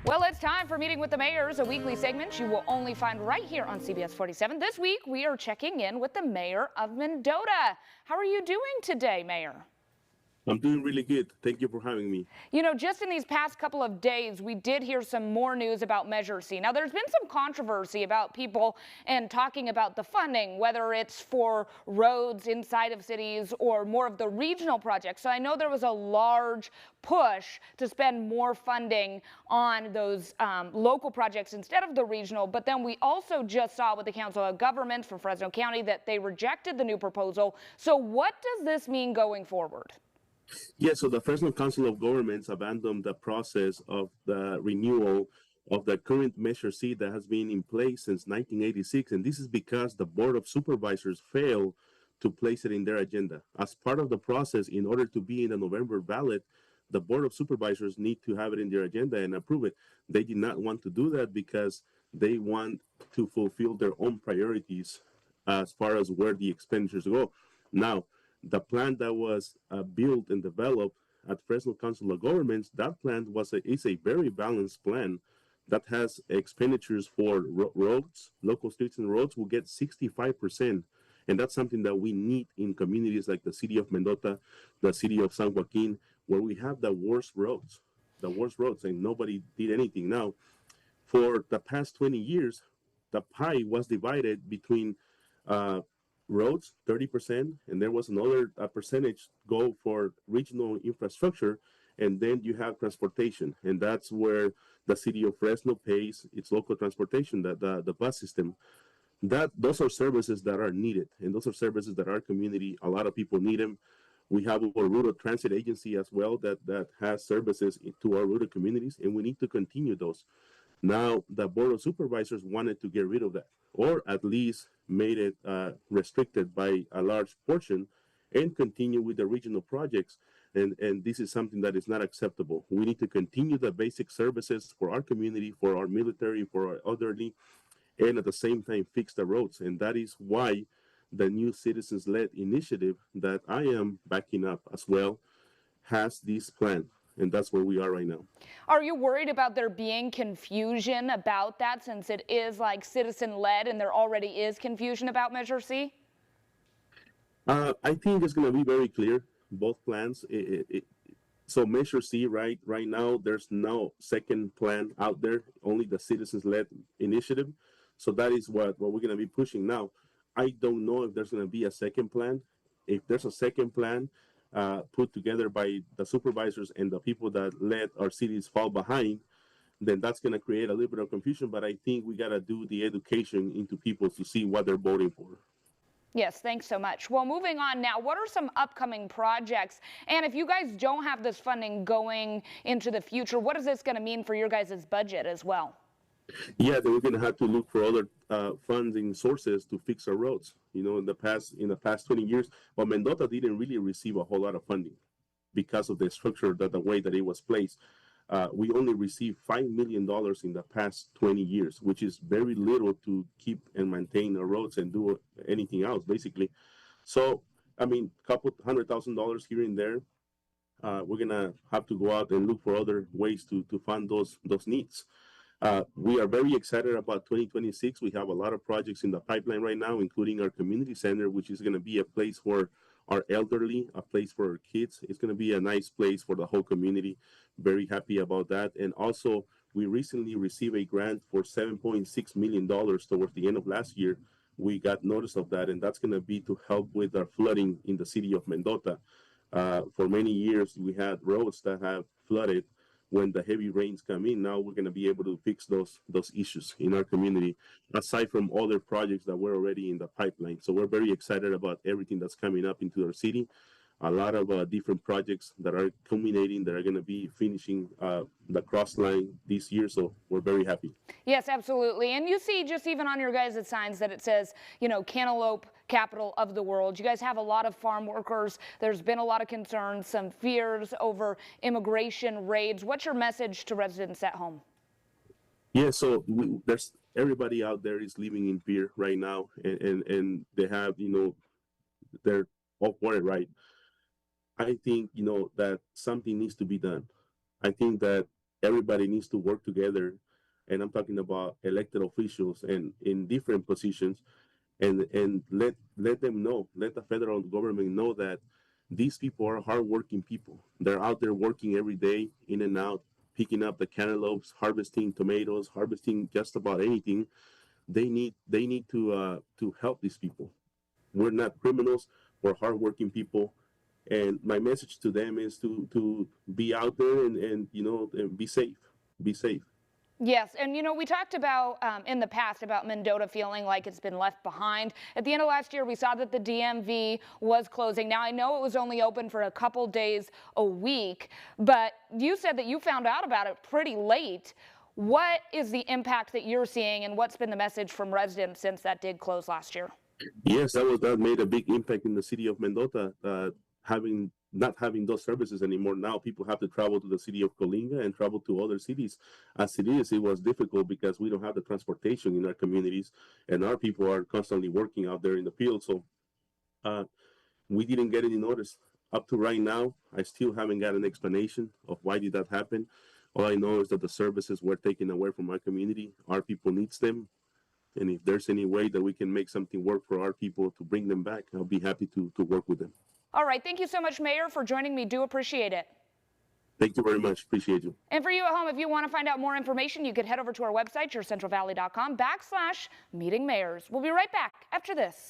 Well, it's time for Meeting with the Mayors, a weekly segment you will only find right here on CBS 47. This week, we are checking in with the mayor of Mendota. How are you doing today, Mayor? I'm doing really good. Thank you for having me. You know, just in these past couple of days, we did hear some more news about Measure C. Now, there's been some controversy about people and talking about the funding, whether it's for roads inside of cities or more of the regional projects. So I know there was a large push to spend more funding on those local projects instead of the regional. But then we also just saw with the Council of Governments for Fresno County that they rejected the new proposal. So what does this mean going forward? Yeah, so the Fresno Council of Governments abandoned the process of the renewal of the current Measure C that has been in place since 1986. And this is because the Board of Supervisors failed to place it in their agenda. As part of the process, in order to be in the November ballot, the Board of Supervisors need to have it in their agenda and approve it. They did not want to do that because they want to fulfill their own priorities as far as where the expenditures go. Now, the plan that was built and developed at Fresno Council of Governments, that plan is a very balanced plan that has expenditures for roads, local streets and roads will get 65%. And that's something that we need in communities like the city of Mendota, the city of San Joaquin, where we have the worst roads, and nobody did anything. Now, for the past 20 years, the pie was divided between uh, roads, 30%, and there was another percentage go for regional infrastructure, and then you have transportation, and that's where the city of Fresno pays its local transportation, the bus system. That those are services that are needed, and those are services that our community, a lot of people need them. We have our rural transit agency as well that has services to our rural communities, and we need to continue those. Now, the Board of Supervisors wanted to get rid of that, or at least made it restricted by a large portion and continue with the regional projects. And this is something that is not acceptable. We need to continue the basic services for our community, for our military, for our elderly, and at the same time fix the roads. And that is why the new citizens-led initiative that I am backing up as well has this plan. And that's where we are right now. Are you worried about there being confusion about that since it is like citizen-led and there already is confusion about Measure C? I think it's going to be very clear, both plans. So Measure C, right now, there's no second plan out there, only the citizens-led initiative. So that is what we're going to be pushing now. I don't know if there's going to be a second plan. If there's a second plan put together by the supervisors and the people that let our cities fall behind, then that's going to create a little bit of confusion. But I think we got to do the education into people to see what they're voting for. Yes, thanks so much. Well, moving on now, what are some upcoming projects? And if you guys don't have this funding going into the future, what is this going to mean for your guys' budget as well? Yeah, then we're going to have to look for other funding sources to fix our roads. You know, in the past 20 years, but Mendota didn't really receive a whole lot of funding because of the structure, the way that it was placed. We only received $5 million in the past 20 years, which is very little to keep and maintain our roads and do anything else, basically. So, I mean, a couple $100,000 here and there. We're gonna have to go out and look for other ways to fund those needs. We are very excited about 2026. We have a lot of projects in the pipeline right now, including our community center, which is going to be a place for our elderly, a place for our kids. It's going to be a nice place for the whole community. Very happy about that. And also, we recently received a grant for $7.6 million towards the end of last year. We got notice of that, and that's going to be to help with our flooding in the city of Mendota. For many years, we had roads that have flooded when the heavy rains come in. Now we're going to be able to fix those issues in our community, aside from other projects that were already in the pipeline. So we're very excited about everything that's coming up into our city. A lot of different projects that are culminating, that are going to be finishing the cross line this year. So we're very happy. Yes, absolutely. And you see just even on your guys' signs that it says, you know, Cantaloupe, capital of the world. You guys have a lot of farm workers. There's been a lot of concerns, some fears over immigration raids. What's your message to residents at home? Yeah, so there's everybody out there is living in fear right now, and they have, you know, they're all for it, right? I think, you know, that something needs to be done. I think that everybody needs to work together. And I'm talking about elected officials and in different positions, and let them know, let the federal government know that these people are hardworking people. They're out there working every day, in and out, picking up the cantaloupes, harvesting tomatoes, harvesting just about anything. They need to help these people. We're not criminals. We're hardworking people, and my message to them is to be out there and and be safe. Be safe. Yes, and we talked about in the past about Mendota feeling like it's been left behind. At the end of last year, we saw that the DMV was closing. Now, I know it was only open for a couple days a week, but you said that you found out about it pretty late. What is the impact that you're seeing, and what's been the message from residents since that did close last year? Yes, that made a big impact in the city of Mendota. Having not having those services anymore. Now people have to travel to the city of Colinga and travel to other cities. As it is, it was difficult because we don't have the transportation in our communities, and our people are constantly working out there in the field. So uh, we didn't get any notice. Up to right now, I still haven't got an explanation of why did that happen. All I know is that the services were taken away from our community. Our people needs them, and if there's any way that we can make something work for our people to bring them back, I'll be happy to work with them. All right. Thank you so much, Mayor, for joining me. Do appreciate it. Thank you very much. Appreciate you. And for you at home, if you want to find out more information, you could head over to our website, yourcentralvalley.com/meetingmayors. We'll be right back after this.